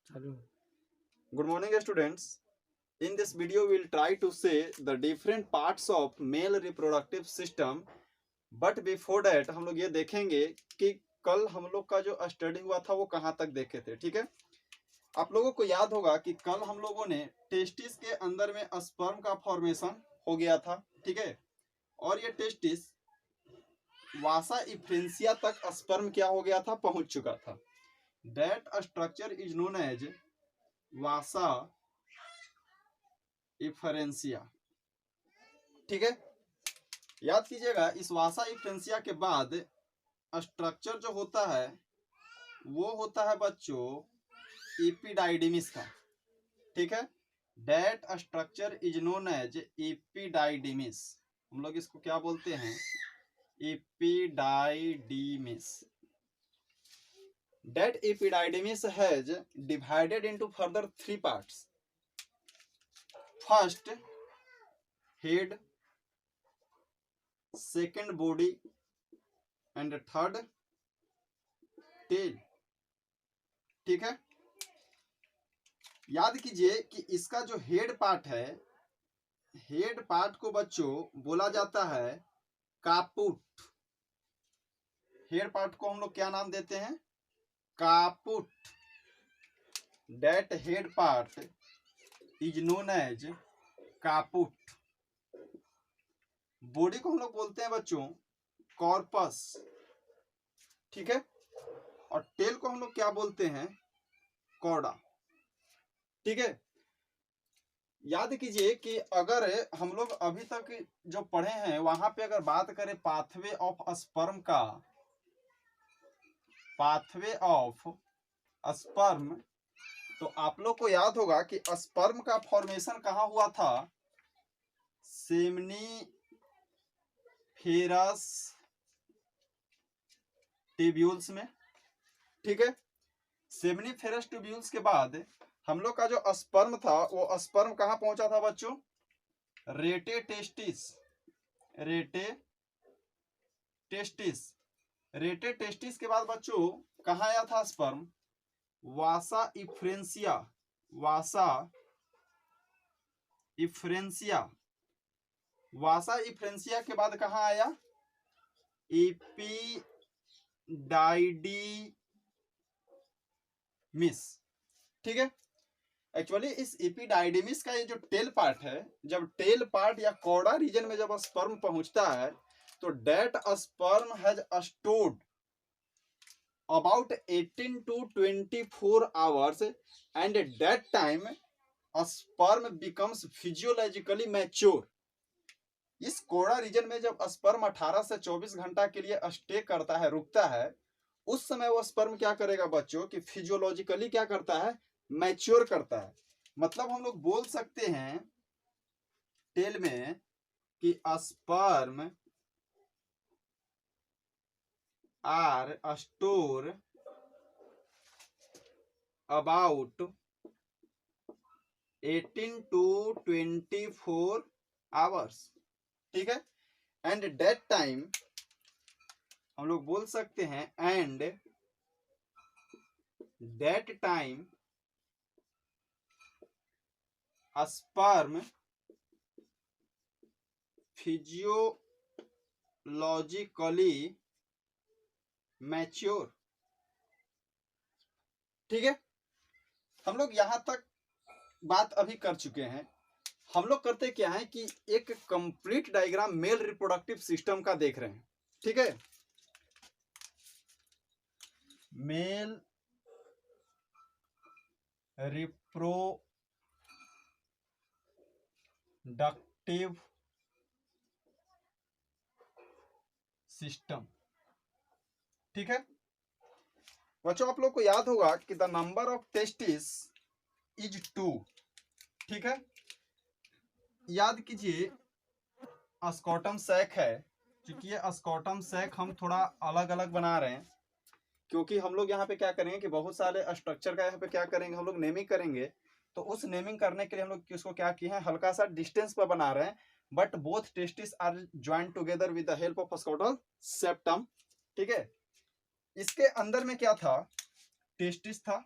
चालू। Good morning, students. In this video, we'll try to say the different parts of male reproductive system. But before that, हम लोग ये देखेंगे कि कल हम लोग का जो स्टडी हुआ था वो कहाँ तक देखे थे। ठीक है, आप लोगों को याद होगा कि कल हम लोगों ने टेस्टिस के अंदर में स्पर्म का फॉर्मेशन हो गया था। ठीक है, और ये टेस्टिस वासा इफ्रेंसिया तक स्पर्म क्या हो गया था, पहुंच चुका था। That structure is known as vasa efferentia. ठीक है, याद कीजिएगा, इस वासा इफ्रेंसिया के बाद स्ट्रक्चर जो होता है वो होता है बच्चों एपिडाइडिमिस का। ठीक है, that structure is known as epididymis. हम लोग इसको क्या बोलते हैं, epididymis. That epididymis has divided into further 3 parts. First head, second body and third tail. ठीक है, याद कीजिए कि इसका जो हेड पार्ट है, हेड पार्ट को बच्चों बोला जाता है कापुट। हेड पार्ट को हम लोग क्या नाम देते हैं, caput. That head part is known as caput. Body को हम लोग बोलते हैं बच्चों कॉर्पस। ठीक है, और टेल को हम लोग क्या बोलते हैं, कॉर्डा। ठीक है, याद कीजिए कि अगर हम लोग अभी तक जो पढ़े हैं वहां पे अगर बात करें पाथवे ऑफ स्पर्म का, पाथवे ऑफ स्पर्म, तो आप लोग को याद होगा कि स्पर्म का फॉर्मेशन कहाँ हुआ था, सेमनीफेरस ट्यूब्यूल्स में। ठीक है, सेमनीफेरस ट्यूब्यूल्स के बाद हम लोग का जो स्पर्म था वो स्पर्म कहाँ पहुंचा था बच्चों, रेटे टेस्टिस। रेटे टेस्टिस, रेटे टेस्टिस के बाद बच्चों कहाँ आया था स्पर्म, वासा इफ्रेंसिया। वासा इफ्रेंसिया, वासा इफ्रेंसिया के बाद कहाँ आया, एपिडाइडिमिस। ठीक है, एक्चुअली इस एपिडाइडिमिस का ये जो टेल पार्ट है, जब टेल पार्ट या कॉर्डा रीजन में जब स्पर्म पहुंचता है तो that sperm has stored about 18 to 24 hours and at that time a sperm becomes physiologically mature. इस कोड़ा रीजन में जब स्पर्म 18 से 24 घंटा के लिए स्टे करता है, रुकता है, उस समय वो स्पर्म क्या करेगा बच्चों कि फिजियोलॉजिकली क्या करता है, मैच्योर करता है। मतलब हम लोग बोल सकते हैं टेल में कि sperm are store about 18 to 24 hours। ठीक है, एंड डेट टाइम हम लोग बोल सकते हैं, and that time sperm physiologically mature. ठीक है, हम लोग यहां तक बात अभी कर चुके हैं। हम लोग करते क्या है कि एक complete diagram male reproductive system का देख रहे हैं। ठीक है, मेल रिप्रोडक्टिव सिस्टम। ठीक है बच्चों, आप लोग को याद होगा कि the number of testis is 2। ठीक है, याद कीजिए स्कॉटम सैक है, क्योंकि ये स्कॉटम सैक हम थोड़ा अलग अलग बना रहे हैं, क्योंकि हम लोग यहाँ पे क्या करेंगे कि बहुत सारे स्ट्रक्चर का यहाँ पे क्या करेंगे, हम लोग नेमिंग करेंगे। तो उस नेमिंग करने के लिए हम लोग किसको क्या किए हैं, हल्का सा डिस्टेंस पर बना रहे हैं, but both testis are joint together with the help of scrotal septum. ठीक है, इसके अंदर में क्या था, टेस्टिस था,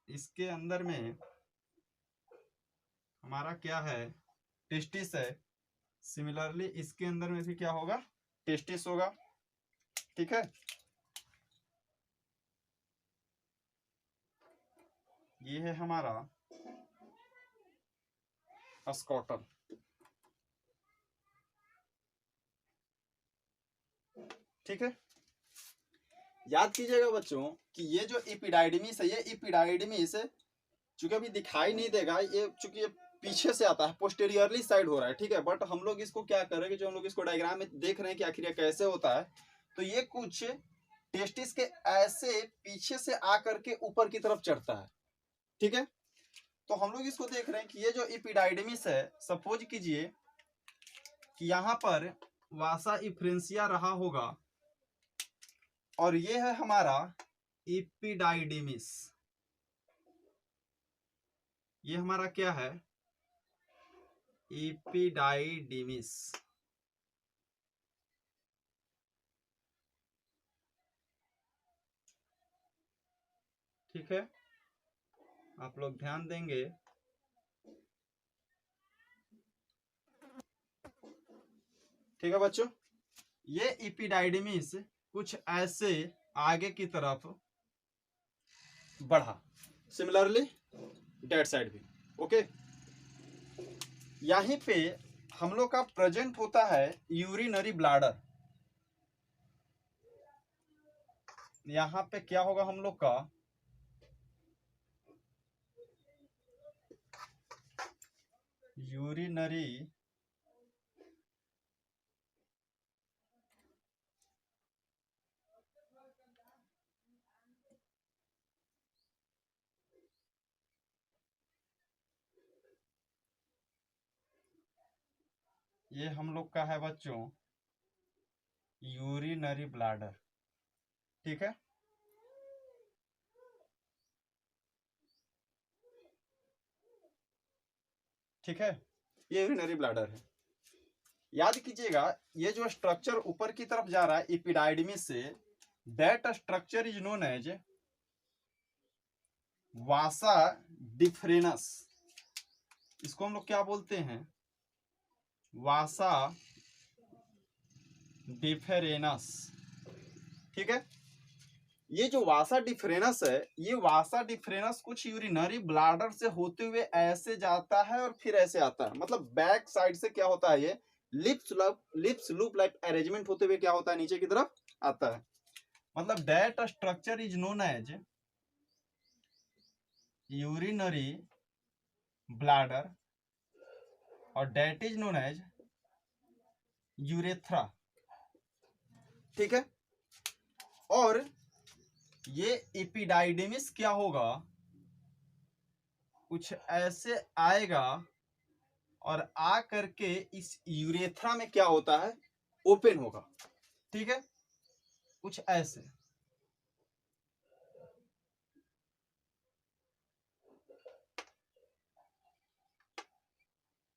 इसके अंदर में हमारा क्या है, टेस्टिस है। सिमिलरली इसके अंदर में भी क्या होगा, टेस्टिस होगा। ठीक है, ये है हमारा स्कॉटर। ठीक है, याद कीजिएगा बच्चों कि ये जो एपिडाइडमिस है, ये एपिडाइडमिस चूंकि अभी दिखाई नहीं देगा, ये चूंकि ये पीछे से आता है, पोस्टेरियरली साइड हो रहा है। ठीक है, बट हम लोग इसको क्या करेंगे, जो हम लोग इसको डायग्राम में देख रहे हैं कि आखिर ये कैसे होता है, तो ये कुछ टेस्टिस के ऐसे पीछे से आकर के ऊपर की तरफ चढ़ता है। ठीक है, तो हम लोग इसको देख रहे हैं कि ये जो एपिडाइडमिस है, सपोज कीजिए कि यहाँ पर वासा इफ्रेंसिया रहा होगा और ये है हमारा एपिडाइडिमिस। ये हमारा क्या है, एपिडाइडिमिस। ठीक है, आप लोग ध्यान देंगे। ठीक है बच्चों, ये एपिडाइडिमिस कुछ ऐसे आगे की तरफ बढ़ा, सिमिलरली डेट साइड भी। ओके, यहीं पे हम लोग का प्रेजेंट होता है यूरिनरी ब्लैडर। यहाँ पे क्या होगा हम लोग का, यूरिनरी ये हम लोग का है बच्चों यूरिनरी ब्लैडर। ठीक है, ठीक है, ये यूरिनरी ब्लैडर है। याद कीजिएगा, ये जो स्ट्रक्चर ऊपर की तरफ जा रहा है एपिडाइडमिस से, that structure is known as vasa deferens. इसको हम लोग क्या बोलते हैं, वासा डिफरेनस। ठीक है, ये जो वासा डिफरेनस है, ये वासा डिफरेनस कुछ यूरिनरी ब्लैडर से होते हुए ऐसे जाता है और फिर ऐसे आता है। मतलब बैक साइड से क्या होता है, ये लिप्स लूप लाइक अरेंजमेंट होते हुए क्या होता है, नीचे की तरफ आता है। मतलब that structure is known as urinary bladder और that is known as urethra. ठीक है, और ये एपिडाइडिमिस क्या होगा, कुछ ऐसे आएगा और आ करके इस यूरेथ्रा में क्या होता है, ओपन होगा। ठीक है, कुछ ऐसे।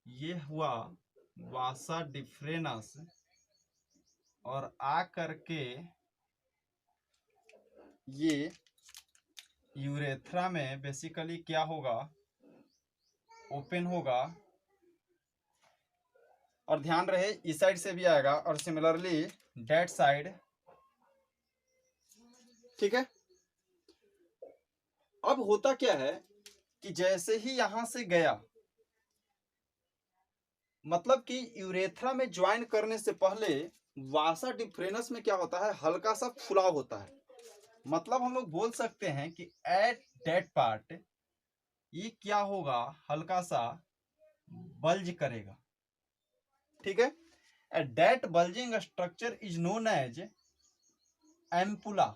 ये हुआ वासा डिफरेनस और आ करके ये यूरेथ्रा में बेसिकली क्या होगा, ओपन होगा। और ध्यान रहे इस साइड से भी आएगा और सिमिलरली डेट साइड। ठीक है, अब होता क्या है कि जैसे ही यहां से गया, मतलब कि यूरेथ्रा में ज्वाइन करने से पहले वासा डिफरेनस में क्या होता है, हल्का सा फुलाव होता है। मतलब हम लोग बोल सकते हैं कि एट डेट पार्ट ये क्या होगा, हल्का सा बल्ज करेगा। ठीक है, at that bulging structure is known as ampulla.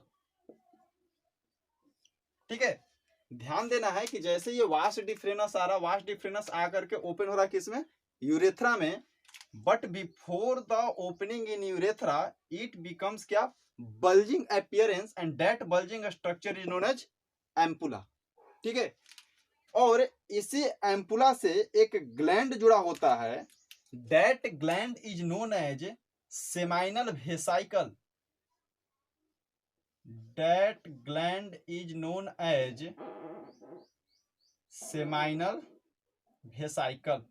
ठीक है, ध्यान देना है कि जैसे ये वास्ट डिफरेनस आ रहा, वास्ट डिफरेनस आकर के ओपन हो रहा किसमें, यूरेथ्रा में। But before the opening in urethra it becomes क्या, bulging appearance and that bulging structure is known as ampulla. ठीक है, और इसी एम्पुला से एक ग्लैंड जुड़ा होता है, that gland is known as seminal vesicle. That gland is known as seminal vesicle,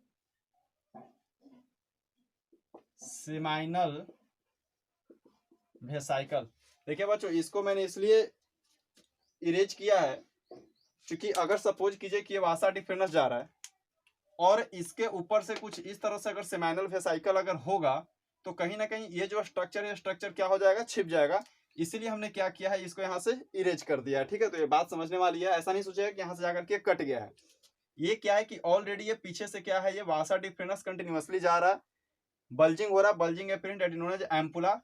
seminal vesicle. देखिए बच्चों, इसको मैंने इसलिए इरेज किया है क्योंकि अगर सपोज कीजिए कि ये वासा डिफरेंस जा रहा है और इसके ऊपर से कुछ इस तरह से अगर सेमाइनल वेसाइकल अगर होगा तो कहीं ना कहीं ये जो स्ट्रक्चर है, स्ट्रक्चर क्या हो जाएगा, छिप जाएगा। इसीलिए हमने क्या किया है, इसको यहाँ से इरेज कर दिया है। ठीक है, तो ये बात समझने वाली है, ऐसा नहीं सोचेगा कि यहाँ से जाकर के कट गया है। ये क्या है कि ऑलरेडी ये पीछे से क्या है, ये वासा डिफरेंस कंटिन्यूअसली जा रहा है, बल्जिंग हो रहा है, bulging apparent that is known as ampulla.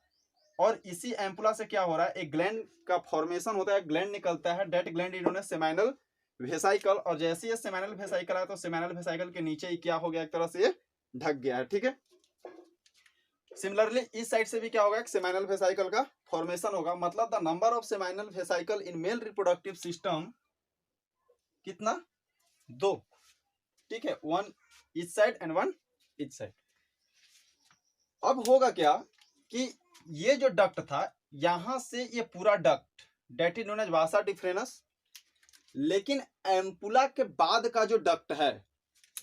और इसी एम्पुला से क्या हो रहा है, एक ग्लैंड का फॉर्मेशन होता है, ग्लैंड निकलता है, that gland is known as seminal vesicle. और जैसे ये सेमाइनल वेसाइकल आया तो सेमाइनल वेसाइकल के नीचे ही क्या हो गया, एक तरह से ये ढक गया है। ठीक है, सिमिलरली इस साइड से भी क्या होगा, एक सेमाइनल वेसाइकल का फॉर्मेशन होगा। मतलब the number of seminal vesicle in male reproductive system कितना, 2। ठीक है, 1 इस साइड एंड 1 इस साइड। अब होगा क्या कि ये जो डक्ट था, यहां से ये पूरा duct that is known as vasa deferens, लेकिन एम्पुला के बाद का जो डक्ट है,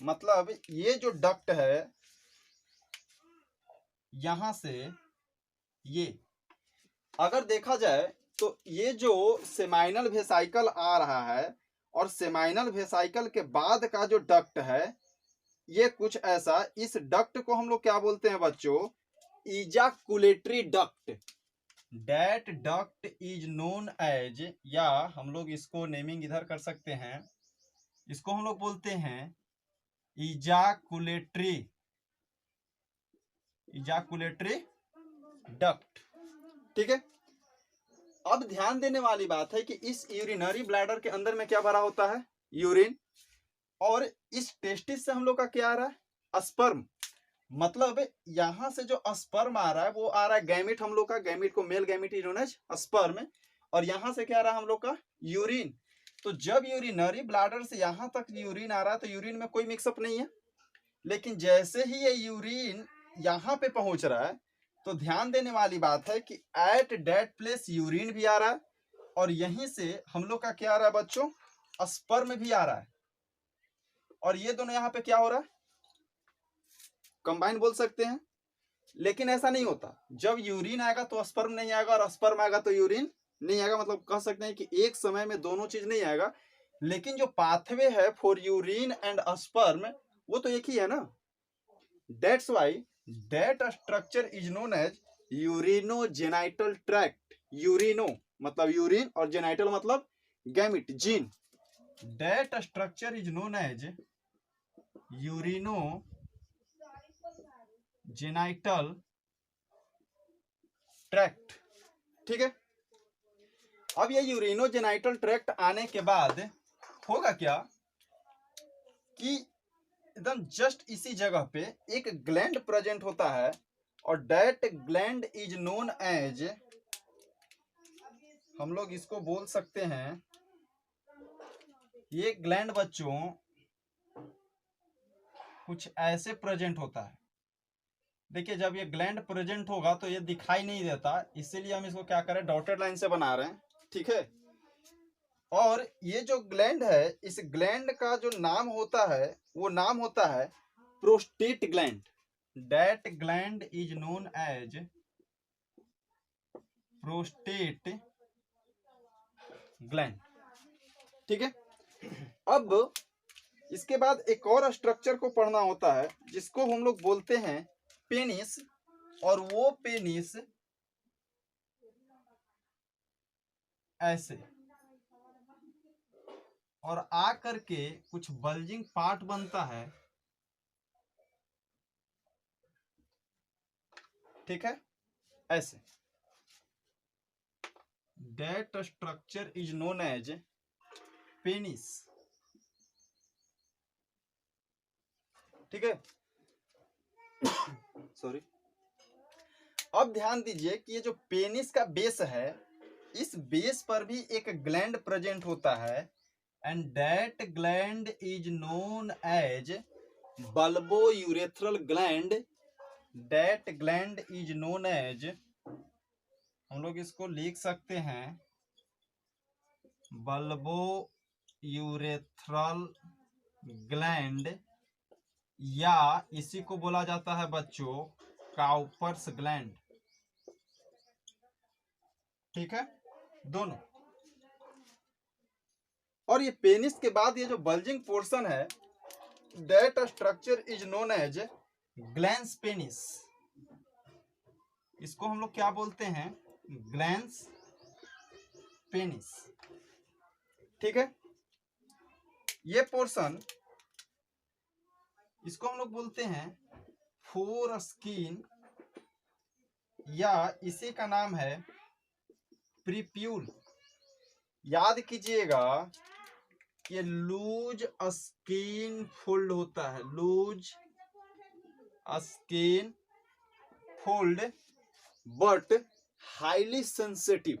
मतलब ये जो डक्ट है यहां से ये अगर देखा जाए तो ये जो सेमाइनल वेसाइकल आ रहा है और सेमाइनल वेसाइकल के बाद का जो डक्ट है ये कुछ ऐसा, इस डक्ट को हम लोग क्या बोलते हैं बच्चों, ejaculatory duct. That duct is known as, या हम लोग इसको नेमिंग इधर कर सकते हैं, इसको हम लोग बोलते हैं इजाकुलेटरी, इजाकुलेटरी डक्ट। ठीक है, अब ध्यान देने वाली बात है कि इस यूरिनरी ब्लैडर के अंदर में क्या भरा होता है, यूरिन। और इस टेस्टिस से हम लोग का क्या आ रहा है, स्पर्म। मतलब यहां से जो स्पर्म आ रहा है वो आ रहा है गैमिट, हम लोग का गैमिट को male gamete is known as sperm. और यहां से क्या आ रहा है हम लोग का, यूरिन। तो जब यूरिनरी ब्लैडर से यहां तक यूरिन आ रहा है तो यूरिन में कोई मिक्सअप नहीं है, लेकिन जैसे ही ये यूरिन यहाँ पे पहुंच रहा है तो ध्यान देने वाली बात है कि एट दैट प्लेस यूरिन भी आ रहा है और यहीं से हम लोग का क्या आ रहा है बच्चों, स्पर्म भी आ रहा है। और ये दोनों यहाँ पे क्या हो रहा है, कंबाइन बोल सकते हैं। लेकिन ऐसा नहीं होता, जब यूरिन आएगा तो स्पर्म नहीं आएगा और स्पर्म आएगा तो यूरिन नहीं आएगा। मतलब कह सकते हैं कि एक समय में दोनों चीज नहीं आएगा, लेकिन जो पाथवे है फॉर यूरिन एंड स्पर्म वो तो एक ही है ना। That's why that structure is known as urinogenital tract. Urino मतलब यूरिन और जेनाइटल मतलब gamete, gene. That structure is known as urino genital tract. ठीक है, अब ये यूरिनोजेनाइटल ट्रैक्ट आने के बाद होगा क्या कि एकदम जस्ट इसी जगह पे एक ग्लैंड प्रेजेंट होता है और that gland is known as, हम लोग इसको बोल सकते हैं, ये ग्लैंड बच्चों कुछ ऐसे प्रेजेंट होता है। देखिए जब ये ग्लैंड प्रेजेंट होगा तो ये दिखाई नहीं देता, इसीलिए हम इसको क्या करें, डॉटेड लाइन से बना रहे हैं। ठीक है, और ये जो ग्लैंड है, इस ग्लैंड का जो नाम होता है वो नाम होता है prostate gland. That gland is known as prostate gland. ठीक है, अब इसके बाद एक और स्ट्रक्चर को पढ़ना होता है जिसको हम लोग बोलते हैं पेनिस। और वो पेनिस ऐसे और आ करके कुछ बल्जिंग पार्ट बनता है। ठीक है, ऐसे that structure is known as penis. ठीक है, सॉरी। अब ध्यान दीजिए कि ये जो पेनिस का बेस है, इस बेस पर भी एक ग्लैंड प्रेजेंट होता है and that gland is known as bulbo urethral gland. That gland is known as, हम लोग इसको लिख सकते हैं बल्बो यूरेथ्रल ग्लैंड या इसी को बोला जाता है बच्चों काउपर्स ग्लैंड। ठीक है, दोनों। और ये पेनिस के बाद ये जो बल्जिंग पोर्शन है, that structure is known as glans penis. इसको हम लोग क्या बोलते हैं? Glans penis. ठीक है, ये पोर्शन, इसको हम लोग बोलते हैं फोर स्किन, या इसी का नाम है प्रीप्यूल। याद कीजिएगा कि लूज स्किन फोल्ड होता है, loose skin fold but highly sensitive.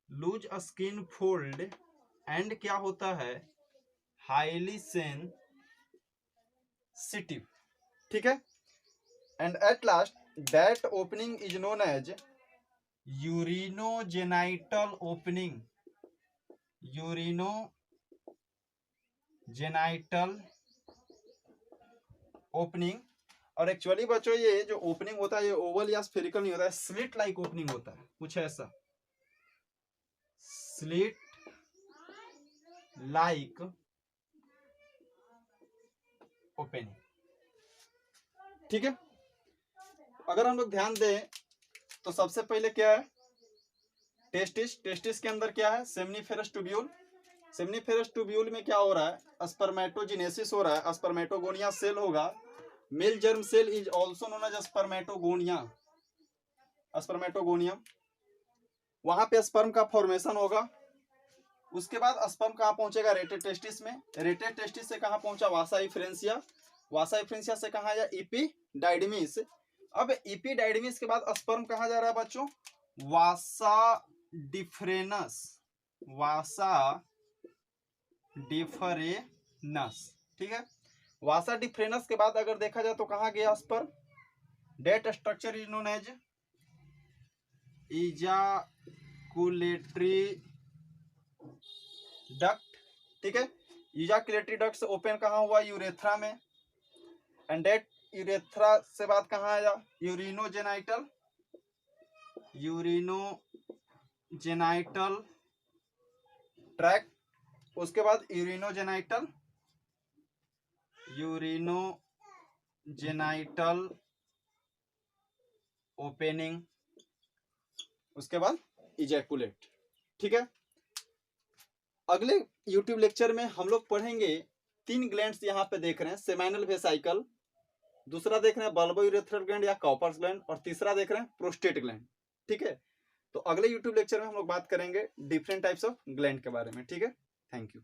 Loose skin fold and क्या होता है? Highly sensitive. ठीक है, and at last that opening is known as urinogenital opening. Urinogenital opening. और एक्चुअली बच्चों ये जो ओपनिंग होता है ये ओवल या स्फेरिकल नहीं होता है, स्लिट लाइक ओपनिंग होता है, कुछ ऐसा स्लिट लाइक ओपनिंग। ठीक है, अगर हम लोग ध्यान दें तो सबसे पहले क्या है? टेस्टिस। टेस्टिस के अंदर क्या है? Seminiferous tubule. सेमनीफेरस ट्यूब्यूल में क्या हो रहा है? स्पर्मेटोजेनेसिस हो रहा है, स्पर्मेटोगोनिया सेल होगा। Male germ cell is also known as spermatogonia, spermatogonium. वहां पे स्पर्म का फॉर्मेशन होगा। उसके बाद स्पर्म कहाँ पहुंचेगा? रेटेड टेस्टिस में। रेटेड टेस्टिस से कहाँ पहुंचा? वासा इफ्रेंसिया। वासा इफ्रेंसिया से कहाँ आया? इपीडाइडमिस। अब इपीडाइडमिस के बाद स्पर्म कहाँ जा रहा है बच्चों? वासा डिफरेनस। वासा डिफरेनस। ठीक है, वासा डिफरेनस के बाद अगर देखा जाए तो कहाँ गया sperm? That structure is known as ejaculatory duct. ठीक है, इजाकुलेटरी डक्ट से ओपन कहाँ हुआ? यूरेथ्रा में। एंड डेट यूरेथ्रा से बाद कहाँ आया? यूरिनोजेनाइटल। Urinogenital tract. उसके बाद यूरिनोजेनाइटल ओपनिंग। उसके बाद इजैकुलेट। ठीक है, अगले यूट्यूब लेक्चर में हम लोग पढ़ेंगे 3 ग्लैंड्स यहाँ पे देख रहे हैं, सेमाइनल वेसाइकल, दूसरा देख रहे हैं बल्बो यूरेथ्रल ग्लैंड या कॉपर्स ग्लैंड, और तीसरा देख रहे हैं प्रोस्टेट ग्लैंड। ठीक है, तो अगले यूट्यूब लेक्चर में हम लोग बात करेंगे डिफरेंट टाइप्स ऑफ ग्लैंड के बारे में। ठीक है, थैंक यू।